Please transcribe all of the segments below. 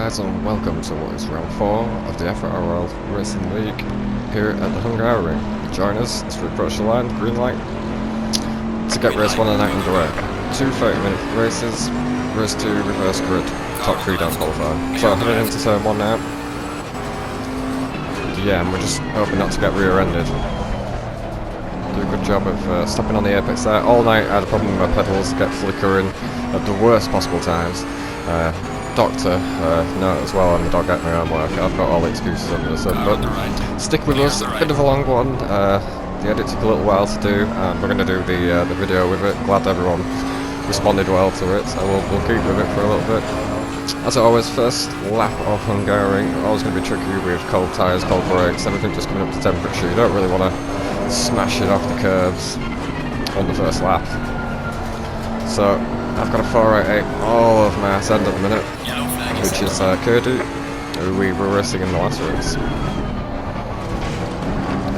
guys, and welcome to what is round 4 of the FRL Racing League here at the Hungaroring. Join us as we approach the line, green light, to get race 1 and out underway. 2 30-minute races, race 2 reverse grid, top 3 down qualifying. So heading into turn 1 now. Yeah, and we're just hoping not to get rear-ended. Do a good job of stopping on the apex there. All night I had a problem with my pedals, get flickering at the worst possible times. Doctor note as well, and the dog at my own work. I've got all the excuses under the sun, but stick with us. A bit of a long one. The edit took a little while to do, and we're going to do the video with it. Glad everyone responded well to it, so we'll keep with it for a little bit. As always, first lap of Hungaroring, always going to be tricky with cold tyres, cold brakes, everything just coming up to temperature. You don't really want to smash it off the curbs on the first lap. So I've got a 488 all of my ascent at the minute, which is Kurdi, who we were racing in the last race.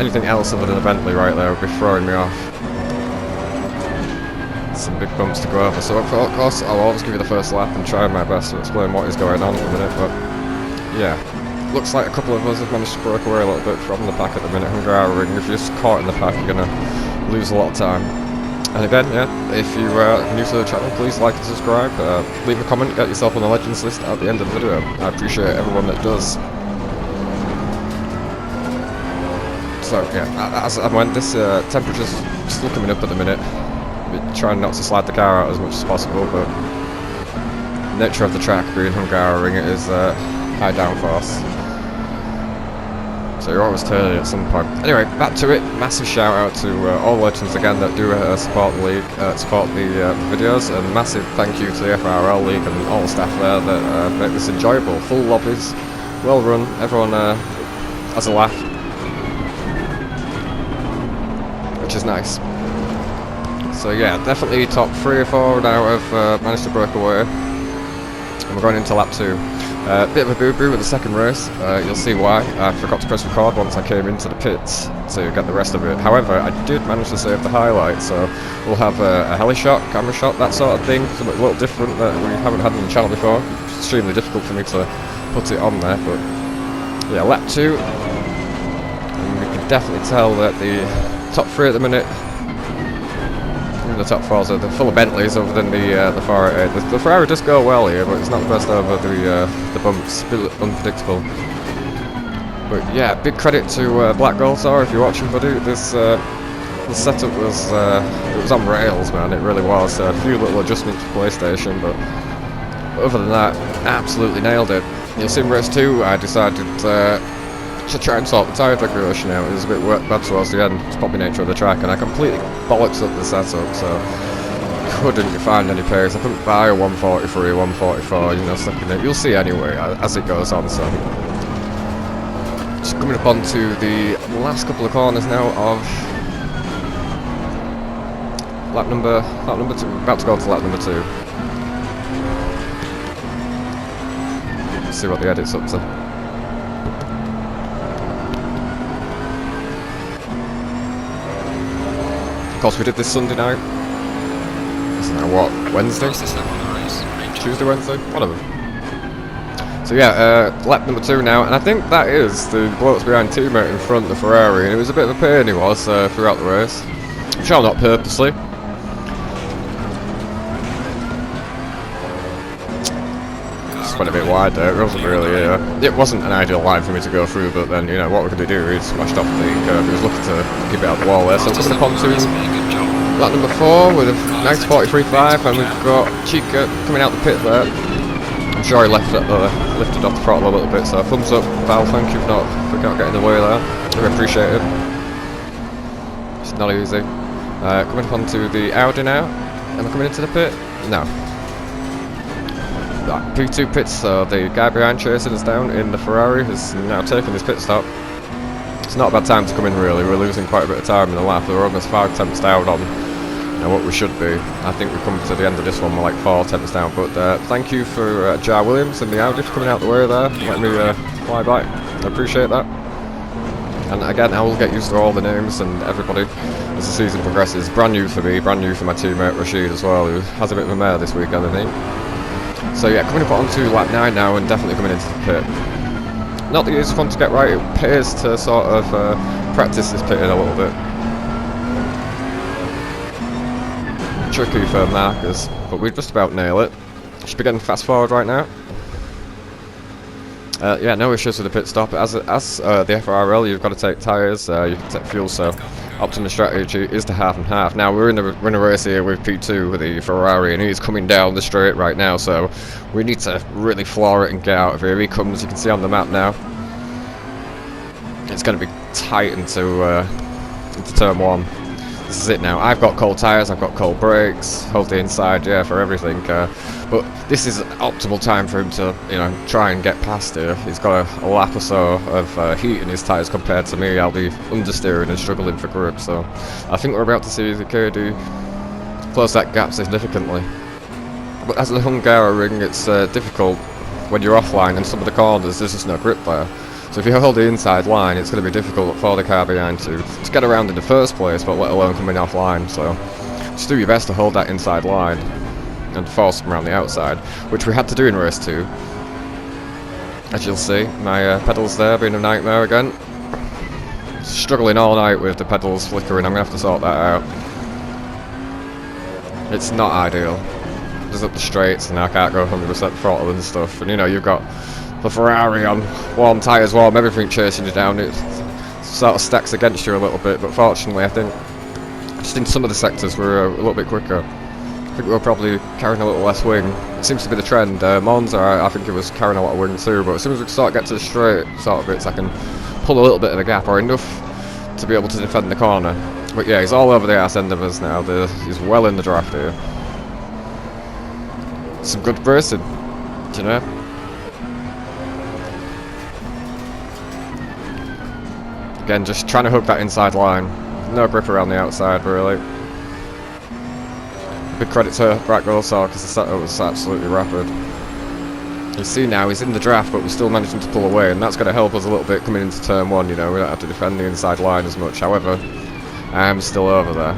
Anything else other than a Bentley right there would be throwing me off. Some big bumps to go over, so of course I'll always give you the first lap and try my best to explain what is going on at the minute, but yeah. Looks like a couple of us have managed to break away a little bit from the pack at the minute. Hungaroring, if you're just caught in the pack, you're going to lose a lot of time. And again, yeah, if you are new to the channel, please like and subscribe, leave a comment, get yourself on the Legends list at the end of the video. I appreciate everyone that does. So yeah, as and when this temperature's still coming up at the minute, we're trying not to slide the car out as much as possible, but nature of the track being Hungaroring, it is high downforce. So you're always turning at some point. Anyway, back to it. Massive shout out to all legends again that do support the league, support the videos, and massive thank you to the FRL league and all the staff there that make this enjoyable. Full lobbies, well run, everyone has a laugh, which is nice. So yeah, definitely top 3 or 4 now have managed to break away, and we're going into lap 2. Bit of a boo-boo with the second race, you'll see why. I forgot to press record once I came into the pits to get the rest of it. However, I did manage to save the highlights, so we'll have a heli shot, camera shot, that sort of thing, something a little different that we haven't had on the channel before. It's extremely difficult for me to put it on there, but yeah, lap 2, and we can definitely tell that the top 3 at the minute, the top 4s are full of Bentleys other than the 488. The Ferrari does go well here, but it's not the best over the bumps. A bit unpredictable. But yeah, big credit to Black Goldsaw if you're watching, buddy. This setup was it was on rails, man. It really was. A few little adjustments for PlayStation, but other than that, absolutely nailed it. You'll see in race 2, I decided to try and sort the tyre degradation out. It was a bit bad towards the end, it's probably nature of the track, and I completely bollocks up the setup, so couldn't find any pace. I couldn't buy a 143, 144, you know, stuck in it. You'll see anyway as it goes on, so. Just coming up onto the last couple of corners now of lap number 2, about to go to lap number 2. Let's see what the edit's up to. Of course, we did this Sunday night. Isn't that what? Wednesday? Tuesday, Wednesday? Whatever. So yeah, lap number 2 now, and I think that is the bloke that's behind teammate in front of the Ferrari, and it was a bit of a pain he was throughout the race. I'm sure not purposely. Just went a bit wide there, it wasn't really, it wasn't an ideal line for me to go through, but then, you know, what we could do, he smashed off the curb, he was looking to keep it out the wall there, so coming up onto lap number 4 with a nice 43.5, and we've got Chica coming out the pit there. I'm sure he lifted off the throttle a little bit, so thumbs up, Val, thank you for not getting in the way there, I appreciate it. It's not easy. Coming up onto the Audi now, am I coming into the pit? No. P2 pits, so the guy behind chasing us down in the Ferrari has now taken his pit stop. It's not a bad time to come in really, we're losing quite a bit of time in the lap, we're almost 5 tenths down on what we should be. I think we've come to the end of this one, we're like 4 tenths down, but thank you for Jar Williams and the Audi for coming out the way there, let me fly by, I appreciate that. And again, I will get used to all the names and everybody as the season progresses. Brand new for me, brand new for my teammate Rashid as well, who has a bit of a mare this weekend I think. So yeah, coming up onto lap 9 now and definitely coming into the pit. Not the easiest one to get right, it pays to sort of practice this pitting a little bit. Tricky for markers, but we just about nail it. Should be getting fast forward right now. Yeah, no issues with the pit stop. As the FRL, you've got to take tyres, you can take fuel, so optimal strategy is to half and half. Now we're in a race here with P2 with the Ferrari, and he's coming down the straight right now, so we need to really floor it and get out of here. He comes, you can see on the map now. It's going to be tight into turn 1. This is it now. I've got cold tyres, I've got cold brakes, hold the inside, yeah, for everything. But this is an optimal time for him to, you know, try and get past here. He's got a lap or so of heat in his tyres compared to me. I'll be understeering and struggling for grip. So I think we're about to see the KD close that gap significantly. But as a Hungaroring, it's difficult when you're offline and some of the corners there's just no grip there. So if you hold the inside line, it's going to be difficult for the car behind to get around in the first place, but let alone coming offline. So just do your best to hold that inside line and force them around the outside, which we had to do in race 2. As you'll see, my pedals there being a nightmare again. Struggling all night with the pedals flickering, I'm going to have to sort that out. It's not ideal. There's up the straights and I can't go 100% throttle and stuff, and you know, you've got the Ferrari on warm tyres, warm everything chasing you down. It sort of stacks against you a little bit, but fortunately I think just in some of the sectors we're a little bit quicker. I think we're probably carrying a little less wing. It seems to be the trend. Monza, I think it was carrying a lot of wing too, but as soon as we sort of get to the straight sort of bits, I can pull a little bit of a gap, or enough to be able to defend the corner. But yeah, he's all over the arse end of us now. He's well in the draft here. Some good racing, do you know? Again, just trying to hook that inside line. No grip around the outside, really. Big credit to Brad Gosar, because the setup was absolutely rapid. You see now, he's in the draft, but we're still managing to pull away, and that's going to help us a little bit coming into turn 1, you know. We don't have to defend the inside line as much. However, I am still over there.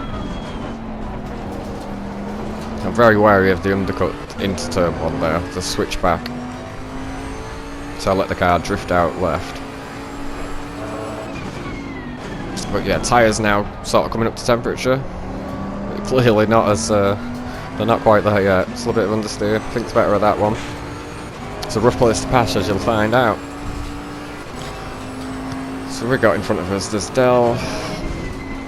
I'm very wary of the undercut into turn 1 there, the switch back. So I'll let the car drift out left. But yeah, tyres now sort of coming up to temperature. Clearly not as, they're not quite there yet. It's a little bit of understeer. I think it's better at that one. It's a rough place to pass, as you'll find out. So we got in front of us, there's Dell,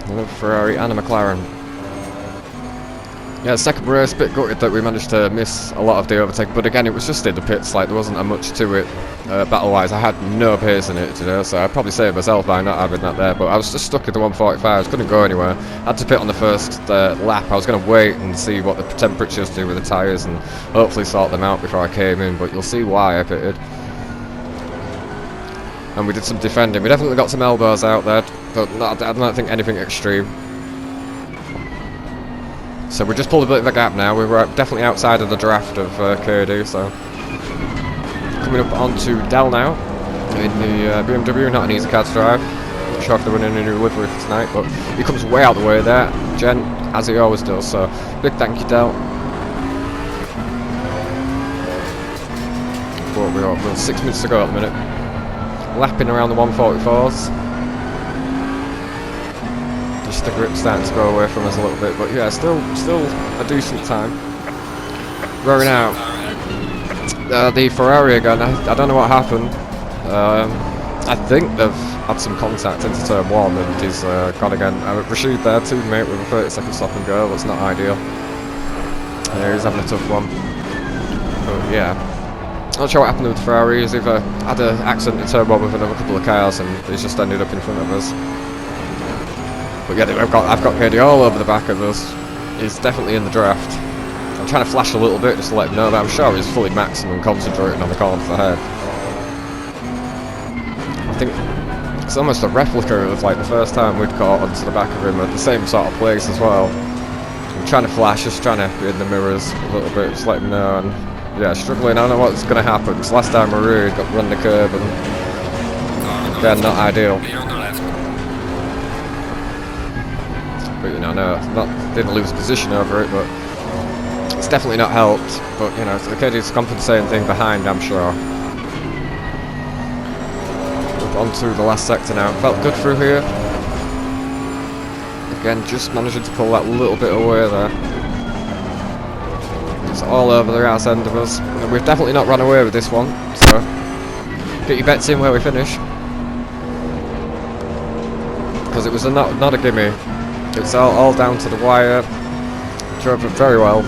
another Ferrari and a McLaren. Yeah, second race, a bit gutted that we managed to miss a lot of the overtake, but again, it was just in the pits, like there wasn't much to it battle-wise. I had no pace in it, you know, so I'd probably save myself by not having that there, but I was just stuck at the 145s, couldn't go anywhere. I had to pit on the first lap. I was going to wait and see what the temperatures do with the tyres and hopefully sort them out before I came in, but you'll see why I pitted. And we did some defending. We definitely got some elbows out there, but I don't think anything extreme. So we just pulled a bit of a gap now. We were definitely outside of the draft of KD, so coming up onto Dell now in the BMW. Not an easy car to drive. Not sure if they're running a new livery for tonight, but he comes way out the way there, Jen, as he always does. So big thank you, Dell. But we're 6 minutes to go at the minute. Lapping around the 144s. The grip's starting to go away from us a little bit, but yeah, still a decent time. Roaring out. The Ferrari again, I don't know what happened. I think they've had some contact into turn 1 and he's gone again. Rashid there, teammate with a 30-second stop and go. That's not ideal. Yeah, he's having a tough one. But yeah, not sure what happened with the Ferrari. He's either had an accident in turn 1 with another couple of cars and he's just ended up in front of us. But yeah, I've got KD all over the back of us. He's definitely in the draft. I'm trying to flash a little bit just to let him know, but I'm sure he's fully maximum concentrating on the corners ahead. I think it's almost a replica of like the first time we'd caught onto the back of him at the same sort of place as well. I'm trying to flash, just trying to be in the mirrors a little bit, just let him know. And yeah, struggling. I don't know what's going to happen, because last time we got run the curb and they're not ideal. But you know, no, didn't lose position over it, but It's definitely not helped, but you know, the KD's compensating thing behind, I'm sure. Up onto the last sector now. Felt good through here. Again, just managing to pull that little bit away there. It's all over the arse end of us. And we've definitely not run away with this one, so get your bets in where we finish. Because it was not a gimme. It's all down to the wire. Drove it very well.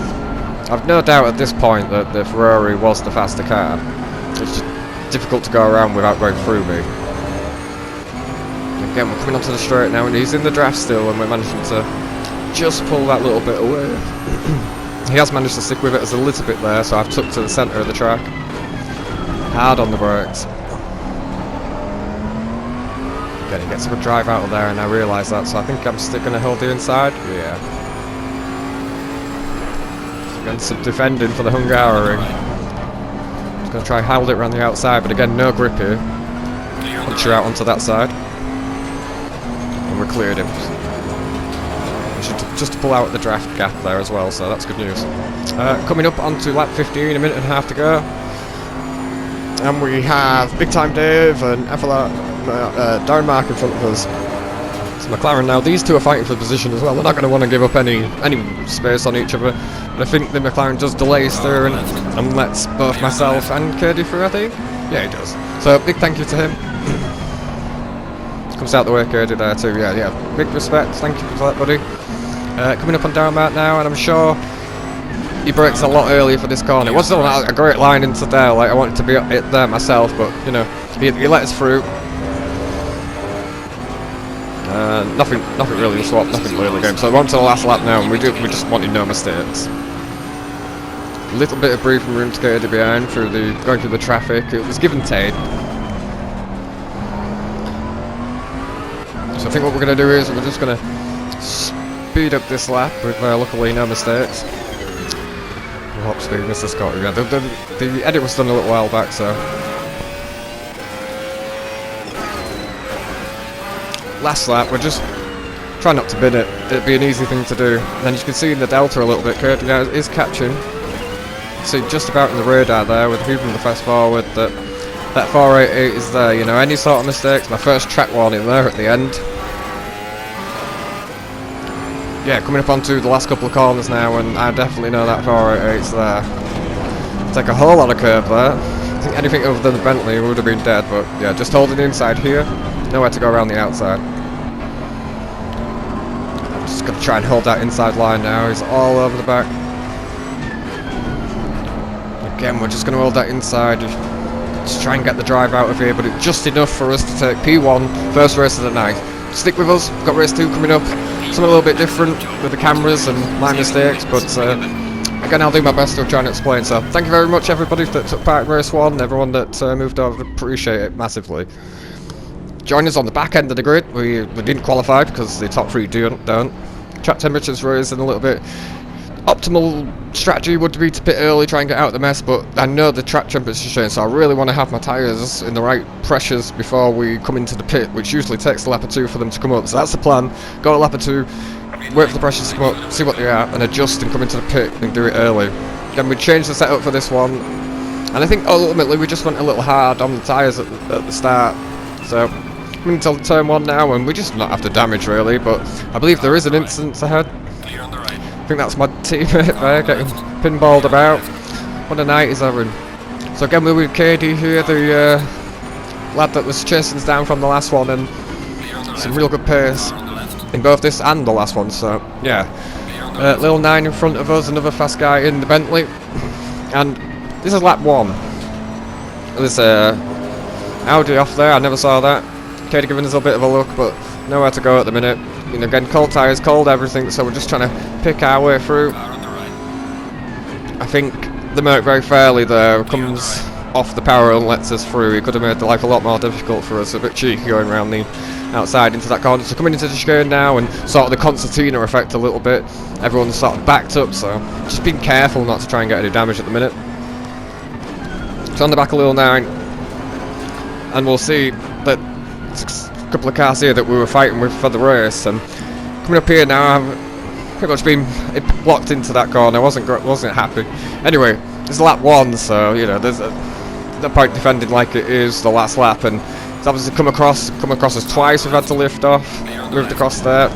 I've no doubt at this point that the Ferrari was the faster car. It's just difficult to go around without going through me. Again, we're coming onto the straight now, and he's in the draft still, and we're managing to just pull that little bit away. He has managed to stick with it as a little bit there, so I've took to the centre of the track. Hard on the brakes. Again, he gets a good drive out of there, and I realise that, so I think I'm still going to hold the inside. Yeah. Again, some defending for the Hungaroring. Just going to try hold it around the outside, but again, no grip here. Punch her out onto that side. And we cleared him. Just to pull out the draft gap there as well, so that's good news. Coming up onto lap 15, a minute and a half to go. And we have Big Time Dave and FRL, Darren Mark in front of us. So McLaren now, these two are fighting for position as well. They're not going to want to give up any space on each other. But I think the McLaren does delay steering and lets both myself and KD through, I think. Yeah, he does. So big thank you to him. Comes out the way KD there too, yeah. Big respect, thank you for that, buddy. Coming up on Darren Mark now, and I'm sure he brakes a lot earlier for this corner. It wasn't a great line into there, like I wanted to be it there myself, but you know, he let us through. Nothing really to swap, nothing really game. So we're on to the last lap now, and we just wanted no mistakes. A little bit of breathing room to get behind going through the traffic. It was give and take. So I think what we're going to do is we're just going to speed up this lap with luckily no mistakes. Warp speed, Mr. Scott. Yeah, the edit was done a little while back, so. Last lap, we're just trying not to bin it. It'd be an easy thing to do. And then you can see in the delta a little bit, Kurt is catching. See just about in the radar there with moving the fast forward that 488 is there. You know, any sort of mistakes. My first track warning there at the end. Yeah, coming up onto the last couple of corners now, and I definitely know that 488's there. Take a whole lot of curve there. I think anything other than the Bentley would have been dead, but yeah, just holding the inside here. Nowhere to go around the outside. I'm just going to try and hold that inside line now. He's all over the back. Again, we're just going to hold that inside. Just try and get the drive out of here, but it's just enough for us to take P1, first race of the night. Stick with us. We've got race 2 coming up. Something a little bit different with the cameras and my mistakes, but again, I'll do my best to try and explain. So thank you very much everybody that took part in race 1, everyone that moved over, appreciate it massively. Join us on the back end of the grid. We didn't qualify because the top 3 don't. Track temperatures rising a little bit. Optimal strategy would be to pit early, try and get out of the mess, but I know the track temperature's changed, so I really want to have my tyres in the right pressures before we come into the pit, which usually takes a lap or 2 for them to come up. So that's the plan. Go a lap or 2, wait for the pressures to come up, see what they are, and adjust and come into the pit and do it early. Then we changed the setup for this one, and I think ultimately we just went a little hard on the tyres at the start. So coming into turn 1 now, and we just not after damage really, but I believe there is an incident ahead. I think that's my teammate there getting pinballed about. What a night he's having. So again, we're with KD here, the lad that was chasing us down from the last one, and some real good pace in both this and the last one. So yeah, little 9 in front of us, another fast guy in the Bentley, and this is lap 1. There's Audi off there. I never saw that. KD giving us a bit of a look, but nowhere to go at the minute. You know, again, cold tyres, cold everything, so we're just trying to pick our way through. I think the Merc very fairly there comes off the power and lets us through. He could have made the life a lot more difficult for us, a bit cheeky going around the outside into that corner. So coming into the chicane now, and sort of the concertina effect a little bit. Everyone's sort of backed up, so just being careful not to try and get any damage at the minute. So on the back of Lil 9, and we'll see that a couple of cars here that we were fighting with for the race, and coming up here now, pretty much been blocked into that corner. Wasn't happy. Anyway, this is lap 1, so you know there's no point defending like it is the last lap, and it's obviously come across us twice. We've had to moved across there.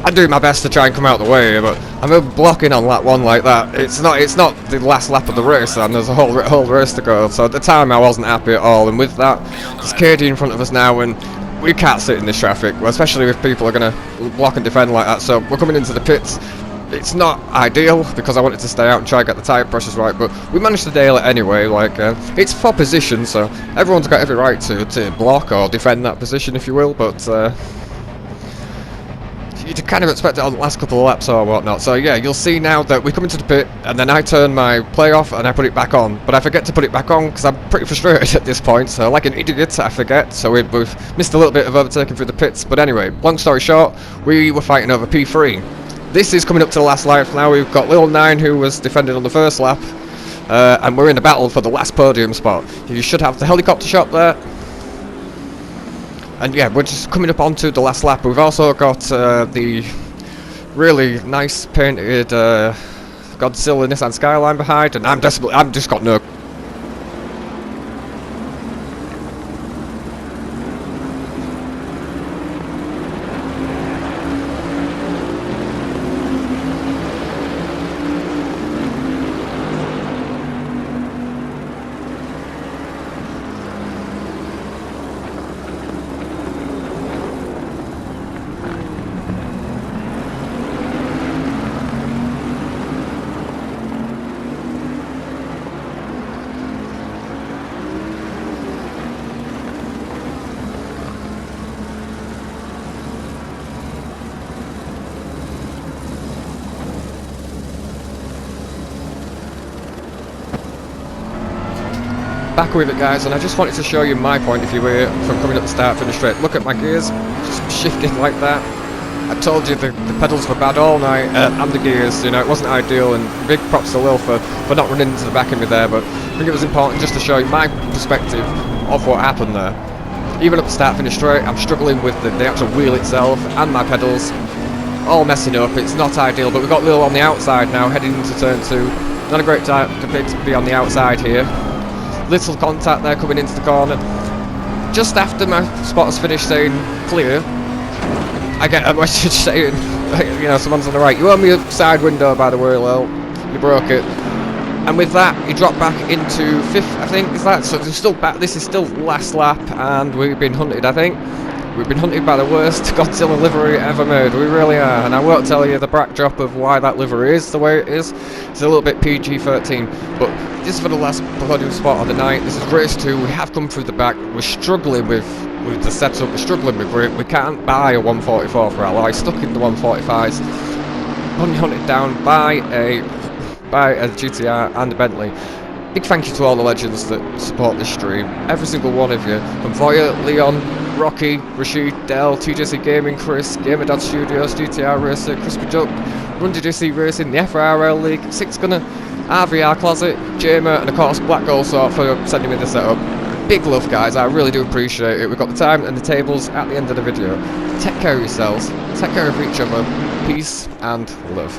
I'm doing my best to try and come out the way, but I'm blocking on lap 1 like that. It's not the last lap of the race, and there's a whole race to go. So at the time I wasn't happy at all, and with that, there's KD in front of us now, and we can't sit in this traffic, especially if people are going to block and defend like that. So we're coming into the pits. It's not ideal because I wanted to stay out and try and get the tyre pressures right, but we managed to nail it anyway. Like it's for position, so everyone's got every right to block or defend that position, if you will. But you'd kind of expect it on the last couple of laps or whatnot. So yeah, you'll see now that we come into the pit and then I turn my play off and I put it back on, but I forget to put it back on because I'm pretty frustrated at this point. So like an idiot, I forget. So we've missed a little bit of overtaking through the pits. But anyway, long story short, we were fighting over P3. This is coming up to the last lap now. We've got Little 9 who was defending on the first lap, and we're in a battle for the last podium spot. You should have the helicopter shot there. And yeah, we're just coming up onto the last lap. We've also got the really nice painted Godzilla Nissan Skyline behind, and I've just got no. Back with it, guys, and I just wanted to show you my point of view here from coming up the start, finish straight. Look at my gears, just shifting like that. I told you the pedals were bad all night, and the gears, you know, it wasn't ideal, and big props to Lil for not running into the back of me there, but I think it was important just to show you my perspective of what happened there. Even up the start, finish straight, I'm struggling with the actual wheel itself and my pedals, all messing up. It's not ideal, but we've got Lil on the outside now, heading into turn 2. Not a great time to be on the outside here. Little contact there coming into the corner. Just after my spotters finished saying clear, I get a message saying, you know, someone's on the right. You owe me a side window, by the way, Lil. You broke it. And with that, he dropped back into 5th, I think, is that? So there's still back. This is still last lap, and we've been hunted, I think. We've been hunted by the worst Godzilla livery ever made. We really are. And I won't tell you the backdrop of why that livery is the way it is. It's a little bit PG-13. But this is for the last podium spot of the night. This is race 2. We have come through the back. We're struggling with the setup. We're struggling with grip. We can't buy a 144 for our life. Stuck in the 145s. Hunted down by a GTR and a Bentley. Big thank you to all the legends that support this stream. Every single one of you. From Voya, Leon, Rocky, Rashid, Dell, TJC Gaming, Chris, GamerDad Studios, GTR Racer, Crispy Duck, Run DJC Racing, the FRL League, Six Gunner, RVR Closet, Jamer, and of course Black Gold Sort for sending me the setup. Big love, guys, I really do appreciate it. We've got the time and the tables at the end of the video. Take care of yourselves, take care of each other, peace and love.